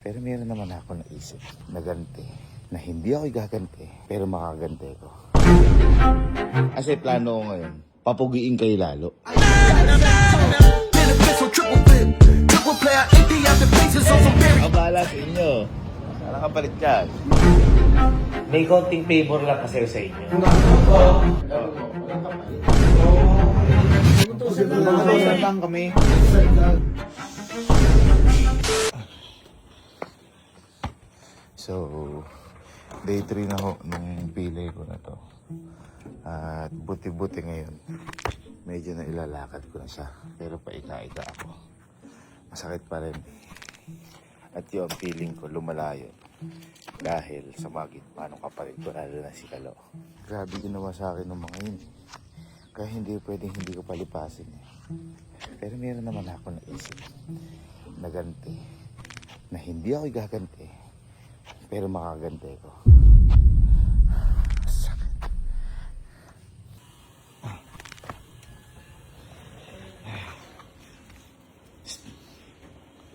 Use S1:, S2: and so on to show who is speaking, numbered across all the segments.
S1: Pero meron naman ako naisip na ganti, na hindi ako gaganti, pero makaganti ko. Kasi plano ko ngayon, papugiin kayo lalo. Ang bahala sa inyo. Sana kapalit yan.
S2: May konting favor lang kasi sa inyo.
S1: Mag-uusap lang kami. So, day 3 na ho nung pilay ko na to. At buti-buti ngayon, medyo na ilalakad ko na siya. Pero paika-ika ako. Masakit pa rin. At yung feeling ko lumalayo. Dahil sa magit manong kapalit ko, lalo na si Kalo. Grabe ginawa sa akin ng mga yun. Kaya hindi pwedeng hindi ko palipasin. Pero meron naman ako naisip na ganti, na hindi ako gaganti, pero makaganti ko. Sakit.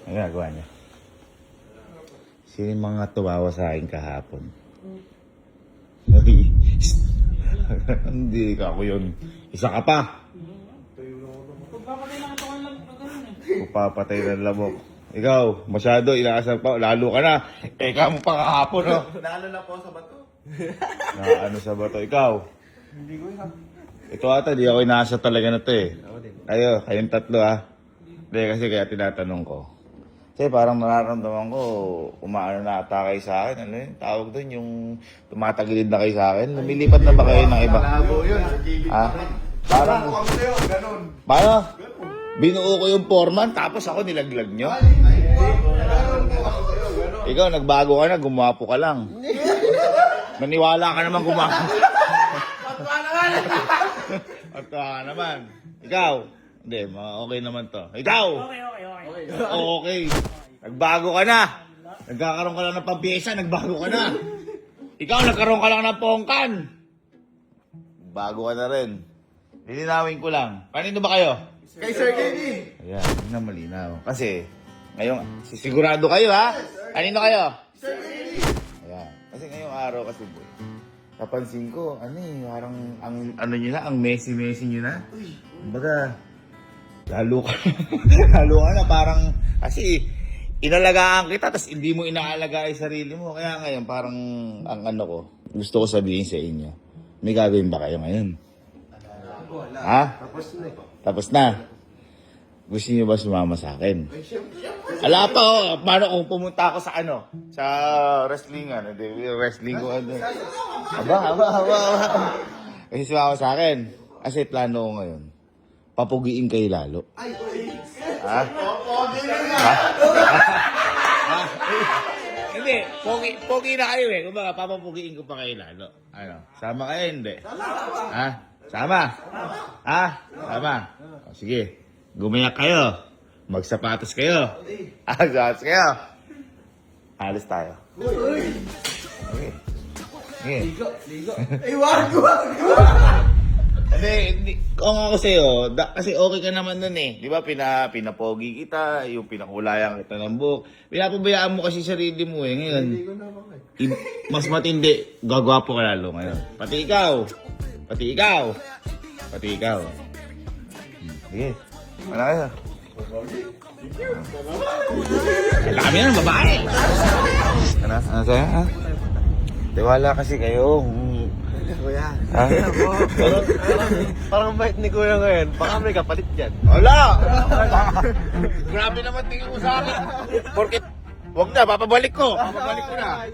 S1: Ano ginagawa niya? Sino yung mga tumawa sa akin kahapon? Hindi ka ako yun. Isa ka pa. Pagpapatay ng lamok. Ikaw, masyado, inaasar pa, lalo ka na. Ikaw mo pa kahapon, no?
S3: Lalo na po sa bato.
S1: Ano sa bato? Ikaw?
S3: Hindi ko yun.
S1: Ito ata, di ako inaasar talaga na to eh. Kayong tatlo ha. Hindi, kasi kaya tinatanong ko. Kasi parang nararamdaman ko, umaano na ata kayo sa akin. Ano yun? Tawag doon yung tumatagilid na kayo sa akin. Lumilipat na ba kayo ng iba?
S3: Labo yun.
S1: Ha? Parang,
S3: Huwag sa'yo, ganun.
S1: paano? Binuo ko yung foreman, tapos ako nilaglag nyo? Ikaw, nagbago ka na, gumapo ka lang. Naniwala ka naman gumapo. Patwa ka naman. Ikaw, hindi, okay naman to. Ikaw! Okay. Nagbago ka na. Nagkakaroon ka lang ng pampiesa, nagbago ka na. Ikaw, nagkaroon ka lang ng pongkan. Bago ka na rin. Lilinawin ko lang. Kanino ba kayo?
S3: Kay Sir Kenny.
S1: Ayan, yun na malinaw. Kasi, ngayong, sisigurado kayo ha? Kanino kayo?
S3: Sir Kenny.
S1: Ayan. Kasi ngayong araw kasi boy, napansin ko, parang, ano nyo na, ang messy-messy nyo na. Kumbaga, lalo ka na, parang, kasi, inalagaan kita, tas hindi mo inaalaga yung sarili mo. Kaya ngayon, parang, ang ano ko, gusto ko sabihin sa inyo, may gagawin ba kayo ngayon? Ha? Tapos na. Gusto niyo ba sumama sa akin? Ala pa oh, paano kung pumunta ako sa ano? Sa wrestlingan, wrestling ko ano. Aba. Kasi sumama sa akin. Kasi plano ko ngayon, papugiin kayo lalo. Ha? Hindi, pogi na kayo eh. Kumbaga, papapugiin ko pa kayo lalo. Ano? Sama kayo, hindi? Ha? Sama? Ha? Sama? O, sige. Gumayak kayo. Magsapatos kayo. Magsapatos kayo. Alis tayo. Okay. Okay.
S3: Ligo. Ay, wag.
S1: Hindi. Kung ako sa'yo, kasi okay ka naman nun eh. Di ba, pinapogi kita, yung pinakulayan kita ng buhok. Pinapabayaan mo kasi sarili mo eh. Ngayon,
S3: Ligo na ako eh.
S1: mas matindi, gagwapo ka lalo ngayon. Pati ikaw. Sige. Wala kayo. Kami yan, babae. Ano sa'yo, ha? Tiwala kasi kayo.
S3: Kuya.
S1: Ha?
S3: Parang bait ni Kuya ngayon. Baka may kapalit dyan.
S1: Wala! Grabe naman tingin mo sa akin. Porkit, wag na, papabalik ko. Papabalik ko na.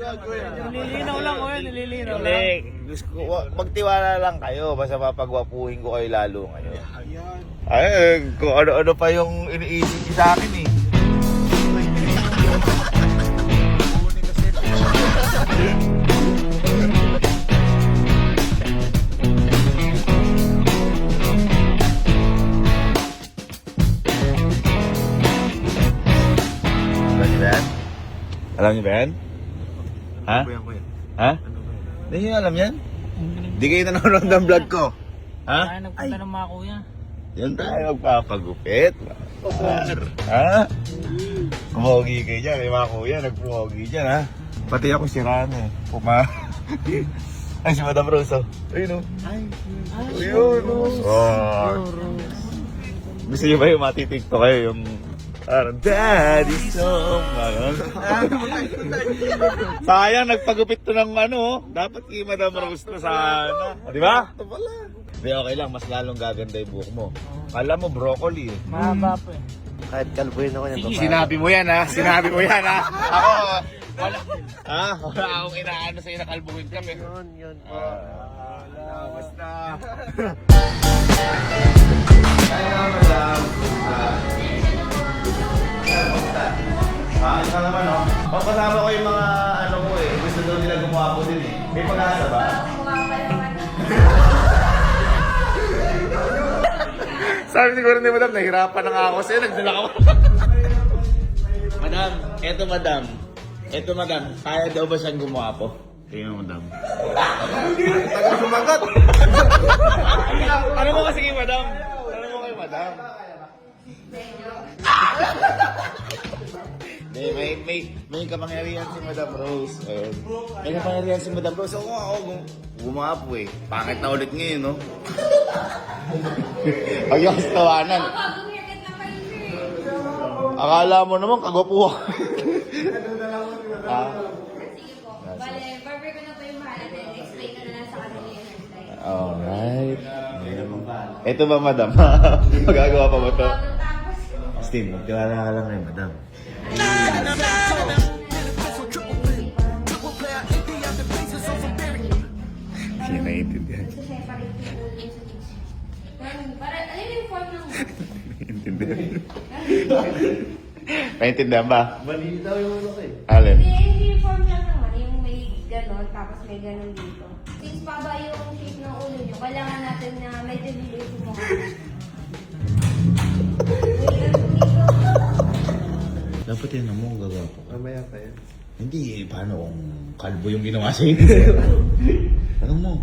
S2: Nililinaw lang, Kuya. Nililinaw lang.
S1: Hindi, gusto ko, magtiwala lang kayo. Basta papagwapuhin ko kayo lalo ngayon. Ay, kung ano-ano pa yung iniisip niyo sa akin eh. Alam niyo ba yan? Ha? Ha? Hindi niyo alam yan? Di kayo nanonood ng vlog ko. Ha?
S2: Ay, nagpunta ng mga kuya.
S1: Yan tayo magpapagupit. Ha? Kumogi kayo dyan. May mga kuya, nagpumogi dyan, ha? Pati ako si Rano, eh. Ay, si Madam Rose, oh. Ayun, oh. Ayun, oh. Gusto niyo ba yung matitikto kayo? Yung parang Daddy Song. Sayang, nagpagupit to ng ano. Dapat kay Madam Rose na sana. Di ba? Di, okay lang. Mas lalong gaganda yung buhok mo. Kala mo broccoli eh.
S2: Mahaba po eh.
S3: Kahit kalbuhin ako yan.
S1: Sinabi mo yan ha. Sinabi mo yan ha. Ako, wala. Ha? Wala akong inaano sa'yo na kalbuhin kami.
S3: Yun.
S1: Basta. Bakit ka naman, no? O, kasama ko yung mga ano ko eh. Gusto daw nila gumawa ko din eh. May pag-asa ba? Sabi siguro ni Madam, nahirapan na nga ako sa'yo. Nagdala ka. Madam, eto Madam. Eto Madam, kaya daw ba siyang gumawa po? Tingnan Madam.
S3: Tagal sumagot.
S1: Ano mo kasi kay Madam? Ano mo kay Madam? May kapangyarihan si Madam Rose. Ayun. May kapangyarihan si Madam Rose. Ako gumawa po eh. Pangit na ulit ngayon, no? Ayos tawanan. Akala mo naman kagwapuhan.
S4: Sige po. Bale, barber ko na po yung mahal and then explain ko na lang sa kanila yung hairstyle.
S1: Alright. Ito ba, Madam? Magagawa pa ba ito?
S4: Tapos,
S1: Steve, magtiwala ka lang kay Madam. Hindi na naiintindihan.
S4: gusto separate yung ulo yung sa tips. Para, ano yung form ng...
S1: Naiintindihan. Naintindihan ba?
S3: Mali daw yung ulo ko eh.
S1: Alin?
S4: Hindi, yung form lang naman. Yung may ganon, tapos may ganon dito. Since pa ba yung shape ng ulo nyo, kailangan natin na medyo lilit yung mukha.
S1: Dapat yan na mo gagawa ko.
S3: Mamaya pa yan.
S1: Hindi, paano kung kalbo yung ginawa sa'yo? Ano mo?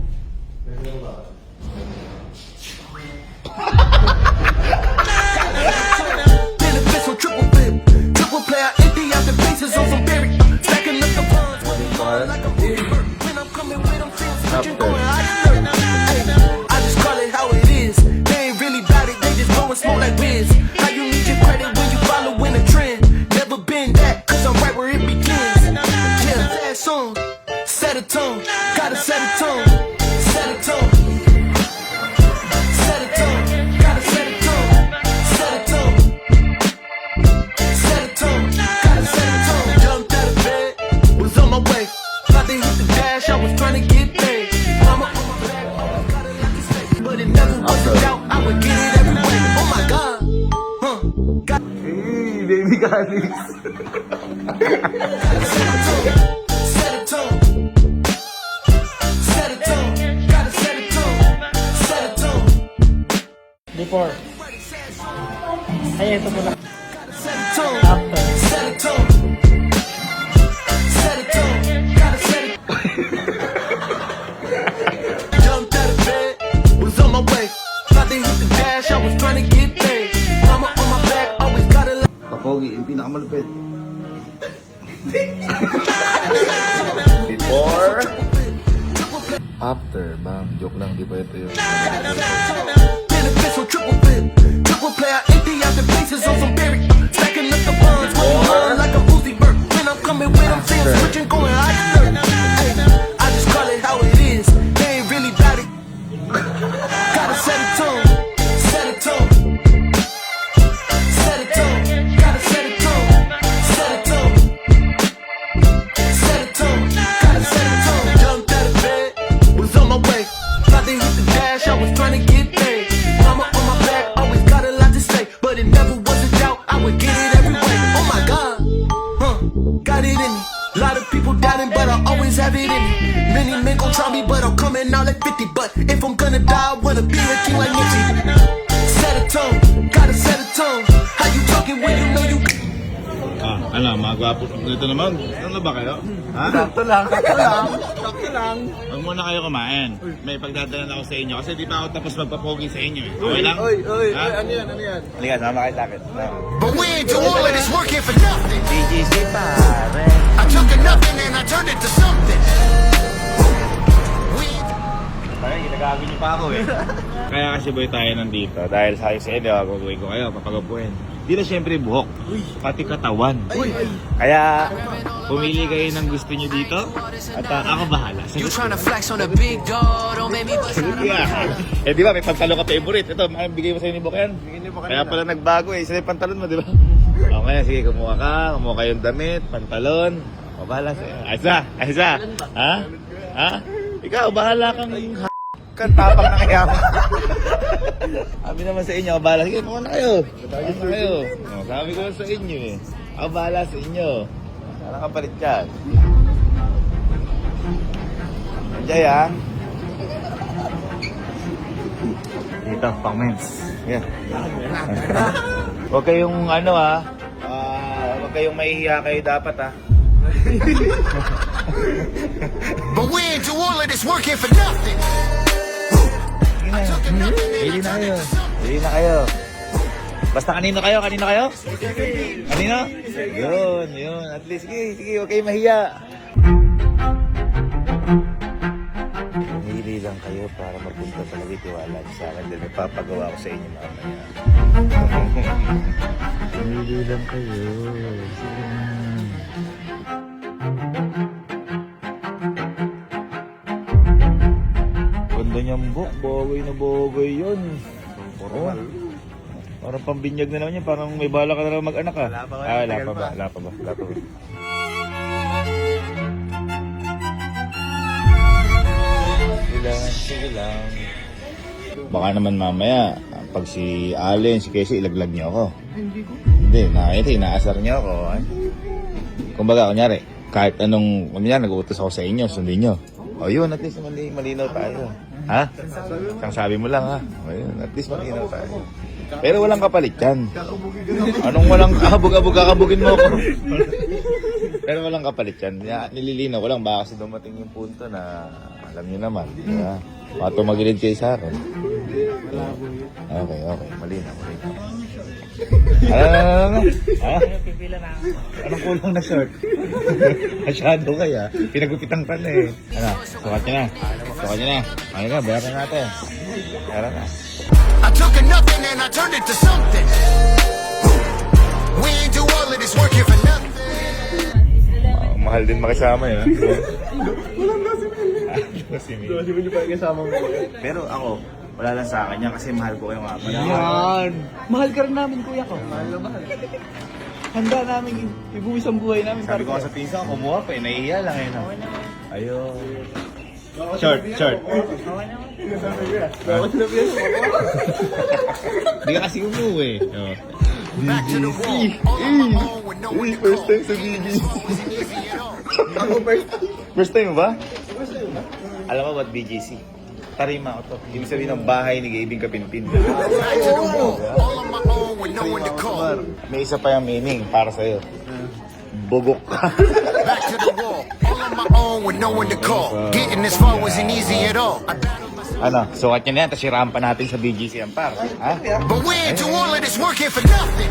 S5: Benefits on triple flip. Triple play, I empty out the bases on some berry. Stacking up the funds when we run like a movie. When I'm coming with them things, switching, going higher. Hey, I just call it how it is. They ain't really bout it, they just blowing smoke like whiz. How you need your credit when you following a trend? Never been that, cause I'm right where it begins. Yeah, fast song, set a tone. Gotta set a tone, set a tone. Set a tone, gotta set a tone, set a tone. Set a tone, gotta set a tone. Jumped out of bed, was on my way. About to hit the dash, I was trying to get paid. Mama on my back, always got a lot to say. But it never was a doubt, I would get it every way. Oh my God, God.
S1: Hey, baby Calix.
S5: Set a tone, set a tone, gotta set a tone, set a tone.
S2: Before. Ay, ito po na.
S5: Set a tone,
S2: After.
S5: set a tone, set a tone, gotta set a Jumped out of bed, was on my way. About to hit the dash, I was trying to get paid. Mama on my back, always got a lot.
S1: Kapogi, yung pinakamalupit. Before, after, bang, joke lang, di ba ito yung...
S5: Benefits on triple flip. Triple play, I empty out the bases on some berry. Stacking up the funds when we run like a Uzi Vert. When I'm coming with them things, switching, going higher. Hey, I just call it how it is. They ain't really bout it. Gotta set a tone, set a tone. Set a tone, gotta set a tone, set a tone. Set a tone, gotta set a tone. Jumped out of bed, was on my way. About to hit the dash, I was trying to get paid. Mama on my back, always got a lot to say. But it never was a doubt, I would get it every way. Oh my God, got it in me. A lot of people doubting, but I always have it in me. Many men gon' try me, but I'm coming out like 50. But if I'm gonna die, I wanna be a king like Nipsey. Set a tone, gotta set a tone. How you talking when you know you...
S1: Ano, mga gwapo. Ito naman, ano ba kayo? Ha?
S3: Sakto lang. Sakto lang. Sakto lang.
S1: Huwag muna kayo kumain. May pagdadalan ako sa inyo kasi di pa ako tapos magpapogi sa inyo eh. Okay lang?
S3: Oy, oy,
S1: Ha?
S3: oy, ano yan, ano yan?
S1: Halika, sama kayo sa akin.
S5: But we ain't do all of this working for nothing.
S1: BGC pare.
S5: I took a nothing and I turned it to something. We ain't
S1: Parang ginagagawin niyo pa ako eh. Kaya kasi boy tayo nandito dahil sa inyo, gagawin ko kayo, papagapuin. Di na syempre buhok, pati katawan. Kaya pumili kayo ng gusto niyo dito at ako bahala.
S5: You tryna flex on a big dog, don't make me bust out.
S1: Yeah. Eh di ba may pantalon ka favorite? Ito, bigay mo sa ni Boken. Kaya pala nagbago eh. Isa yung pantalon mo, di ba? Okay, sige, kumuha kayong damit, pantalon. O, bahala sa'yo. Aysa. Ha? Ha? Ikaw, bahala kang kan tapang na kaya mo. Sabi naman sa inyo, bahala. Sige, kumuha na kayo. O, sabi ko sa inyo eh. Ako bahala sa inyo. Sana kapalit yan. Anjay ha. Dito, pang mens. Yeah. Huwag kayong ano ha. Huwag kayong mahihiya kayo dapat ha.
S5: But we ain't do all of this working for nothing. I took a nothing and I turned it to something.
S1: Hindi na kayo. Basta kanino kayo? Kanino? Yun. At least, sige, huwag kayong mahiya. Pumili lang kayo para mapunta sa nagtitiwala sa akin dahil may papagawa ko sa inyo mamaya. Pumili lang kayo. Sige na. Ganda niyang book. Bagay na bagay yun. Oh. Parang pambinyag na naman yan. Parang may bala ka na lang mag-anak ah. Wala pa ba? Sige lang. Baka naman mamaya, pag si Allen, si Casey, ilaglag niyo ako. Hindi, inaasar niyo ako. Kumbaga, kunyari, kahit anong, nag-uutos ako sa inyo, sundin niyo. O yun, at least malinaw tayo. Ha? Siyang sabi mo lang ha. O yun, at least malinaw tayo. Pero walang kapalit yan. Anong walang kakabugin mo ako? Pero walang kapalit yan. Nililinaw ko lang, baka kasi dumating yung punto na alam niyo naman. Diba? Baka tumagilid kayo sa akin. Okay. Malinaw. Ano? Ha? Anong kulang na short? Masyado kaya. Pinagupitan ka na eh. Ano? Sukat niya na. Ano ka? Bayaran natin. Bayaran na.
S5: I took a nothing and I turned it to something. We ain't do all of this working for nothing.
S1: Mahal din makisama eh.
S3: Hindi pa kasama mo.
S1: Pero ako, wala lang sa akin yan kasi mahal ko kayo nga.
S3: Yan. Mahal ka rin namin, kuya ko. Mahal na mahal. Handa namin ibuwis ang buhay namin.
S1: Sabi ko sa pinsa, kumuha pa eh. Nahihiya lang eh. Ayun. Short. Hindi ka kasi umuwi. Oh.
S5: Back to the wall, all on my own with no one to call.
S1: First time sa BGC. First time mo ba? Alam mo ba't BGC? Tarima ko to. Ibig sabihin ng bahay ni Gabing Kapinpin.
S5: Back to the wall, all on my own with no one to call.
S1: May isa pa yung meaning para sa'yo. Bugok ka.
S5: Back to the wall, all on my own with no one to call. Getting this far wasn't easy at all.
S1: Ano, sukat nyo na yan, tapos sirahan pa natin sa BGC Ampar. Ha?
S5: But we ain't do all of this working for nothing.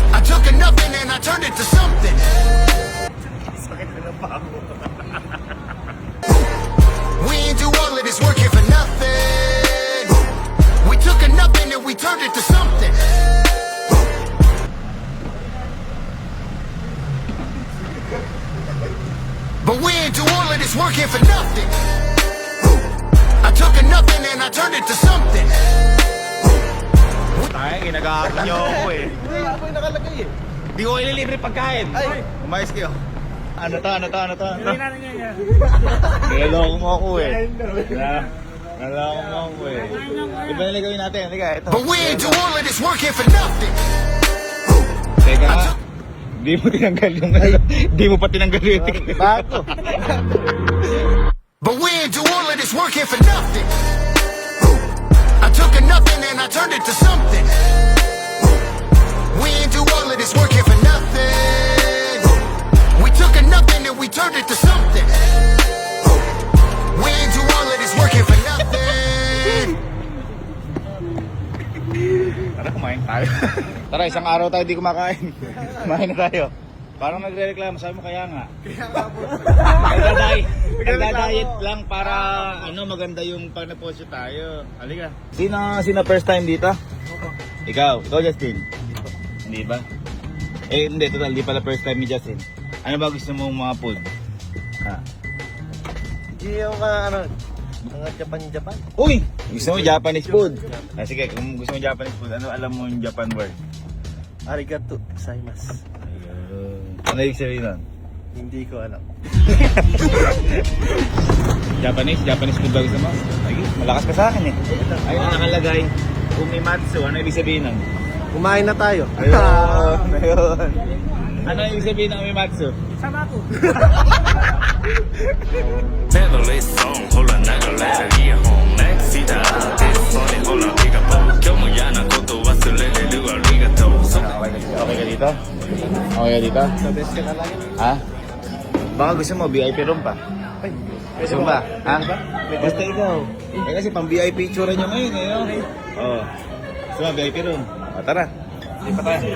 S5: I took a nothing and I turned it to something. We ain't do all of this working for nothing. We took a nothing and we turned it to something. But we ain't do all of this working for nothing. I took a nothing and I turned it to something.
S1: Ay, ginagawa niyo ako eh.
S3: Hindi, ako yung nakalagay eh.
S1: Di ko ililibre pagkain.
S3: Ay!
S1: Umayos kayo. Ano to? Niloloko mo ako eh. Niloloko mo ako eh. Iba na gawin natin. Halika, ito.
S5: But we ain't do all of this working for nothing.
S1: Teka nga. Di mo tinanggal yung Di mo pa tinanggal yung ticket. Bago.
S5: But we ain't do all of this working for nothing. I took a nothing and I turned it to something. We ain't do all of this working for nothing.
S1: Tara, isang araw tayo di kumakain. Kumain na tayo. Parang nagre-reklamo, sabi mo kaya nga. Nagda-diet lang para maganda yung pag na-post tayo. Halika. Sino first time dito? Ikaw Justin? Hindi ba? Hindi, total, di pala first time ni Justin. Ano ba gusto mong mga food?
S2: Hindi yung mga Japan.
S1: Uy! Gusto mo Japanese food? Sige, kung gusto mo Japanese food, ano alam mo yung Japan word?
S2: Arigato gozaimasu.
S1: Ano ibig sabihin nun?
S2: Hindi ko alam.
S1: Japanese food ba gusto mo? Ay, malakas ka sa akin eh. Ayun ang nakalagay. Umimatsu, ano ibig sabihin nun?
S2: Kumain na tayo.
S1: Ayun. Ano ibig sabihin ng umimatsu?
S6: Family song, hold on, 나가 let it be home. Next, see that this song, hold on, pick up. 교무야나 것도 왔을 래, 누가 리가또.
S1: Okay ka dito? Okay ka dito?
S2: The best ka na lang.
S1: Ha? Baka gusto mo VIP room pa? Gusto mo ba? Ha? Basta ikaw. Kasi pang VIP itsura nyo ngayon eh. Oo. Gusto mo VIP room? Tara. Hindi pa tayo.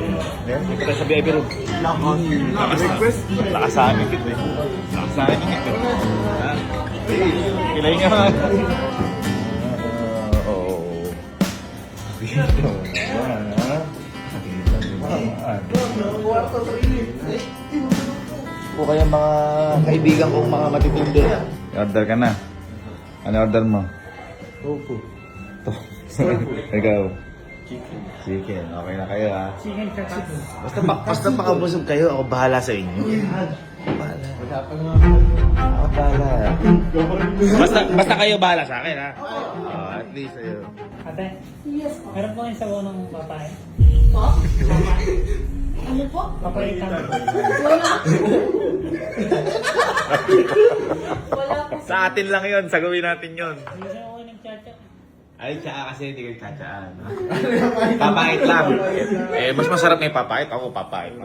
S1: Hindi pa tayo sa VIP room. Lakas sa amin kit eh. Lakas sa amin kit eh. Ha? Kilay nga man. Oo. Dito naman ha? Po kaya mga kaibigan kong mga matitindi. Order ka na. Ano order mo?
S2: Tofu.
S1: Ikaw. Chicken. Okay na kayo ha. Basta pakabusog kayo, ako bahala sa inyo. Ako bahala. Basta kayo bahala sa akin ha. At least ayun.
S7: Ate, meron po yung sabaw ng babae.
S4: Ano po?
S7: Papalit kami.
S4: Wala po.
S1: Sa atin lang yun, sagawin natin yun.
S7: Hindi siya ako nagchat-chat.
S1: Ay, tsaka kasi hindi kayo tsatsaan. Papait lang. Mas masarap may papait. Ako papait.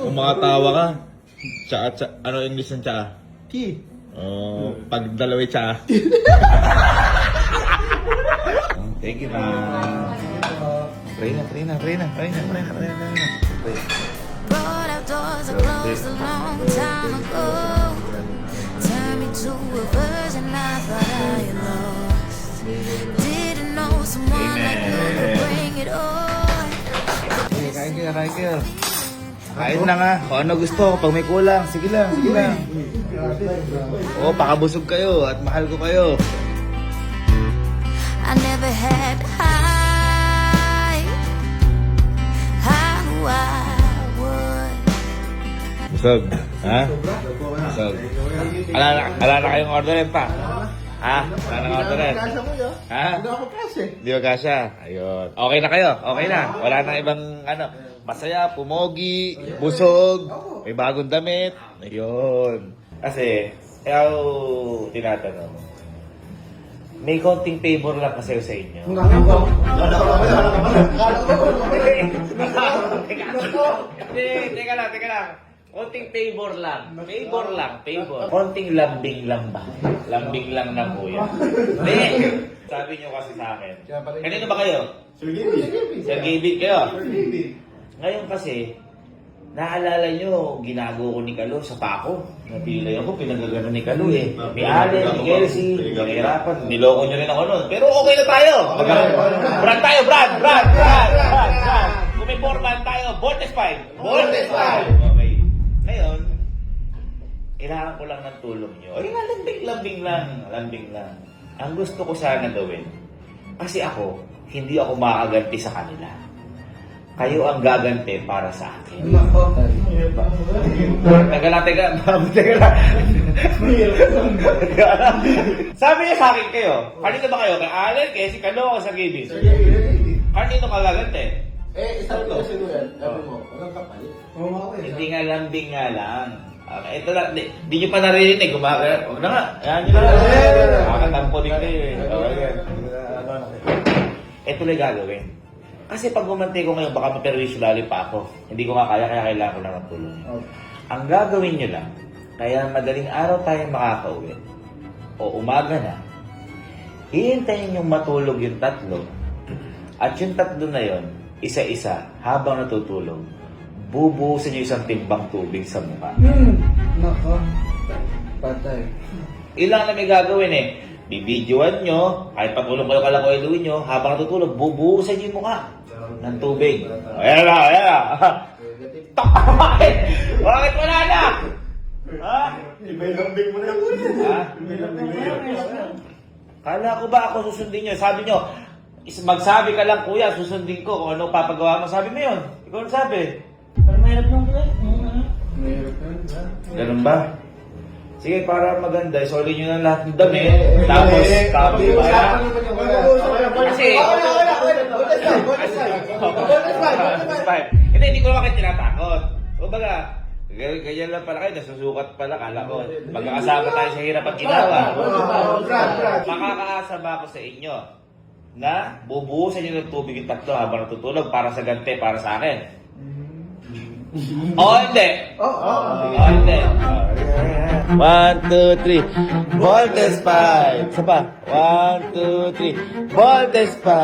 S1: Kung mga tawa ka, tsaka, ano English ng tsaka?
S2: Ki.
S1: Pag dalaway tsaka. Thank you, man. Pray na.
S8: Brought outdoors are closed a long time ago. Turned me to a version I thought I had lost. Didn't know someone like you could bring it on.
S1: Kain kayo. Kain na nga. Kung ano gusto, pag may kulang, sige lang. Pakabusog kayo at mahal ko kayo.
S8: I never had high who I would.
S1: Busog. Ha? Busog. Ala na kayong orderin pa? Ha? Wala na orderin? Ha? Hindi ko kasya. Ayun. Okay na kayo? Okay na? Wala na ibang masaya, pumogi, busog, may bagong damit. Ayun. Kasi, tinatanong.
S2: May konting favor lang kasi sa inyo. Teka lang. Konting favor lang. Favor. Konting lambing lang ba? Lambing lang na kuya. Hindi. Sabi nyo kasi sa akin. Kanino ba kayo? Sir Gaby kayo? Ngayon kasi, naalala nyo, ginago ko ni Kalo sa pako. Napilay ako, pinagagano ni Kalo eh. Ni Allen, ni Kelsey, nahirapan. Niloko nyo rin ako nun. Pero okay na tayo. Brad tayo, Brad. Kung may 4-man tayo, Voltes 5. Okay. Ngayon, kailangan ko lang ng tulong nyo. Ay, lambing lang. Ang gusto ko sana gawin, kasi ako, hindi ako makakaganti sa kanila. Kayo ang gaganti para sa akin. Teka lang. Sabi niya sa akin kayo, kanino ba kayo? Kay Allen, kay si Kalo, o sa Gaby? Kanino ka gaganti? Sabi ko sino yan. Sabi mo, walang kapalit. Hindi nga lambing nga lang. Ito lang, di nyo pa naririnig. Huwag na nga. Yan nyo lang. Nakakatampo din kayo eh. Ito lang gagawin. Kasi pag gumante ko ngayon, baka maperwisyo lalo pa ako. Hindi ko nga kaya kailangan ko lang ng tulong. Ang gagawin nyo lang, kaya madaling araw tayo makakauwi, o umaga na, hihintayin yung matulog yung tatlo, at yung tatlo na yon, isa-isa, habang natutulog, bubuhusan niyo isang timbang tubig sa mukha.
S3: Nako. Patay.
S2: Ilang na may gagawin eh. Bibidyoan nyo, kahit patulog kayo kalakoy-luin nyo, habang natutulog, bubuhusan niyo yung mukha ng tubig. Ayan na, ayan na. Bakit? Bakit wala na? Ha?
S1: Ibay-lambing mo na yan.
S2: Ha? Kala ko ba ako susundin nyo? Sabi nyo, magsabi ka lang kuya, susundin ko kung ano papagawa mo. Sabi mo yun. Ikaw ang sabi.
S7: Pero mahirap lang kuya.
S2: Ganun ba? Sige, para maganda, isolin nyo na lahat ng dami. Tapos, kasi... Hindi ko naman kayo tinatakot. O baga, ganyan lang pala kayo, nasusukat pala, kala ko. Magkakasama tayo sa hirap at ginawa. Makakaasa ba ako sa inyo na bubuhusan nyo ng tubig yung tatlo habang natutulog para sa gante, para sa akin? O hindi? O hindi? 1, 2, 3. Voltes 5. Isa pa. 1, 2, 3. Voltes 5.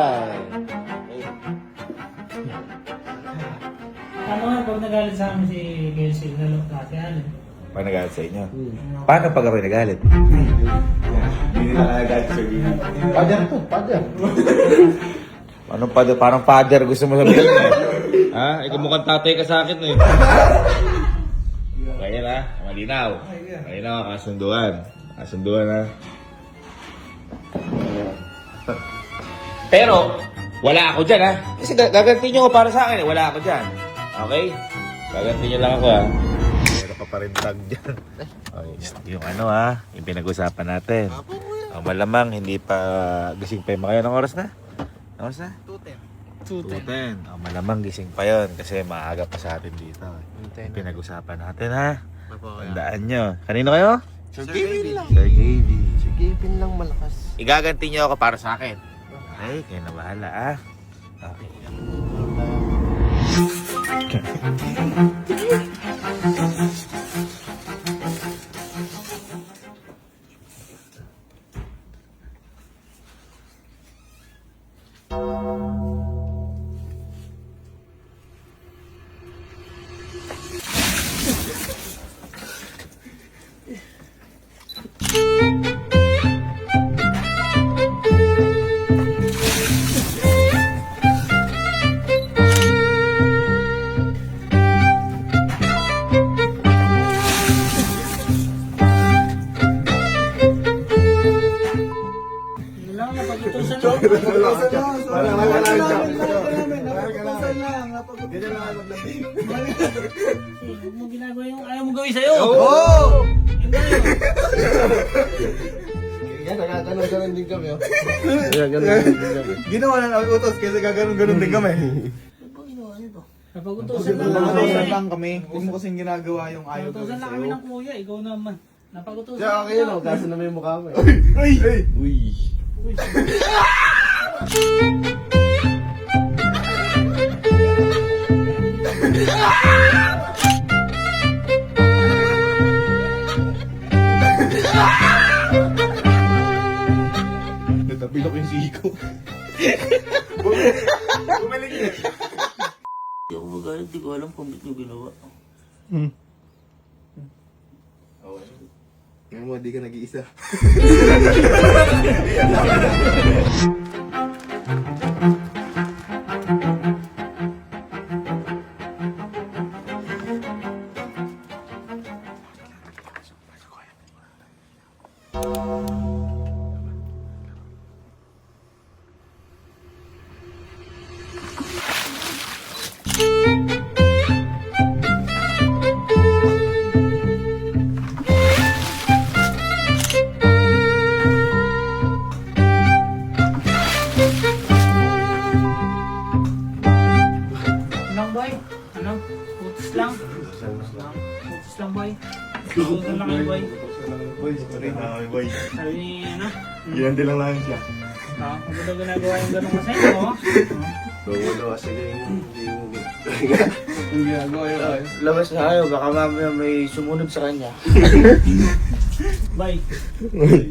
S7: Ano nga, pag nagalit sa amin si Kelsey, lalong klase, ano?
S2: Pag nagalit sa inyo? Paano pag ako'y nagalit?
S1: Hindi nila nagagalit sa Gina. Father to, father.
S2: Ano father? Parang father gusto mo sabihin eh. Ha? Ikaw mukhang tatay ka sa akin eh. Kaya na, malinaw. Malinaw, kasunduan. Kasunduan ha. Pero, wala ako dyan ha. Kasi gaganti nyo ko para sa akin eh. Wala ako dyan. Okay? Gaganti nyo lang ako ha. Meron ka pa rin tag dyan. Okay, yung ano ha, yung pinag-usapan natin. Malamang hindi pa gising pa yung mga ng oras na? Anong oras na? 2:10. Malamang gising pa yon kasi maaga pa sa atin dito. Yung pinag-usapan natin ha. Tandaan nyo. Kanino kayo?
S5: Sir Gavin lang.
S2: Sir Gaby.
S5: Sir Gavin lang malakas.
S2: Igaganti nyo ako para sa akin. Okay, kayo na bahala ah. Okay.
S7: Yun lang, napag-utusan lang. Huwag mo ginagawa yung ayaw mo gawin sa'yo. Yun na yun.
S5: Yan, nagkakaroon din kami.
S3: Ginawa na namin utos kasi gaganon-ganon din kami.
S7: Napag-utusan lang
S3: Napag-utusan
S7: kami.
S3: lang kami. Huwag mo kasing ginagawa yung ayaw
S7: Napag-utusan lang kami ng kuya, ikaw naman. Napag-utusan
S5: Kaya
S7: lang
S5: okay yun, kaso na may mukha mo.
S3: Ay!
S5: Uy.
S3: Natabilok yung siko. Bumalik niya.
S2: Hindi ako magalit, di ko alam kung ba't nyo ginawa.
S5: Ngayon mo, di ka nag-iisa.
S7: Anong boy? Ano? Utos lang? Utos lang boy. Utos lang kayo boy.
S3: Boy, sorry na kami, boy.
S7: Sabi ni ano?
S3: Ginandi lang namin siya.
S7: Huwag mo daw ginagawa yung gano'n kasi mo.
S5: Wala kasi hindi mo.
S3: Yung ginagawa yun, ay.
S5: Labas na kayo, baka mamaya may sumunod sa kanya.
S7: Boy.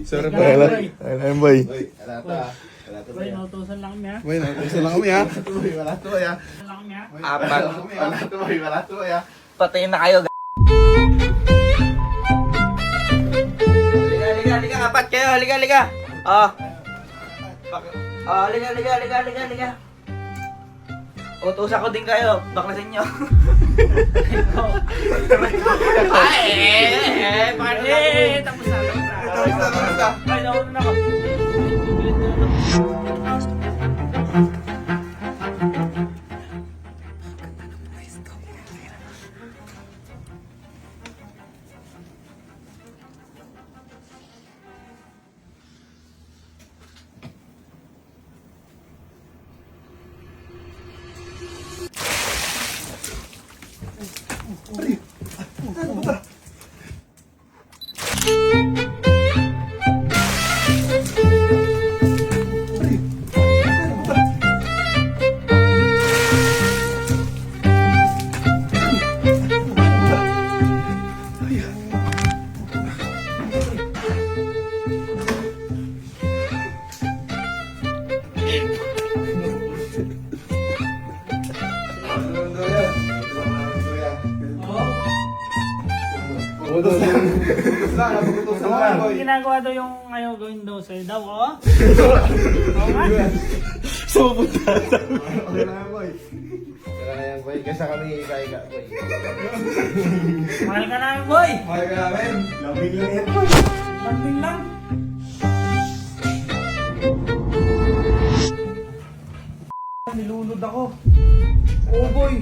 S3: Sorry,
S7: boy.
S3: Alam, boy.
S5: Uy, alata.
S7: Boy, nautusan lang kami ha.
S3: Boy, isa lang kami ha.
S1: Wala to ya.
S7: Nautusan lang kami ha.
S2: Apat.
S1: Wala to ya.
S2: Patayin na kayo. Liga. Apat kayo. Liga. Liga. Utusan ko din kayo. Baklasin nyo. Pare! Tapos na. Ay, nauna na ako.
S7: Ginagawa daw yung ayaw gawin daw sa'yo daw, oh. Oo nga.
S3: Okay na yan, boy.
S1: Kaya yan, boy. Kesa kami ika-ika, boy.
S7: Mahal ka namin, boy.
S3: Mahal ka namin. Lambing lang yan, boy.
S7: Lambing lang.
S3: Nilunod ako. Oo, boy.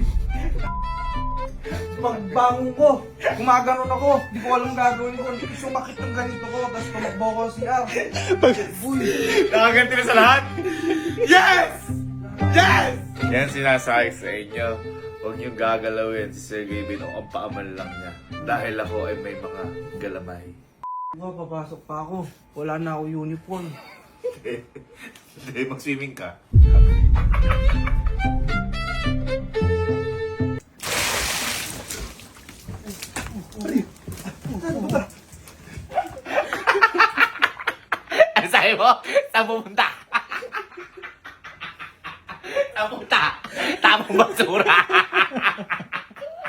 S3: Magbangon ko. Gumaganon ako. Di ko alam gagawin ko. Hindi ko sumakit ng ganito ko. Tapos tumakbo ko si R. Boy.
S1: Nakaganti na sa lahat? Yes! Yes! Yan sinasabi sa inyo. Huwag niyong gagalawin si Sergey Bino ang paaman lang niya. Dahil ako ay may mga galamay.
S3: Papasok pa ako. Wala na ako uniform.
S1: Hindi, mag-swimming ka.
S2: Ano sabi mo? Saan pupunta? Saan pupunta? Tamang basura.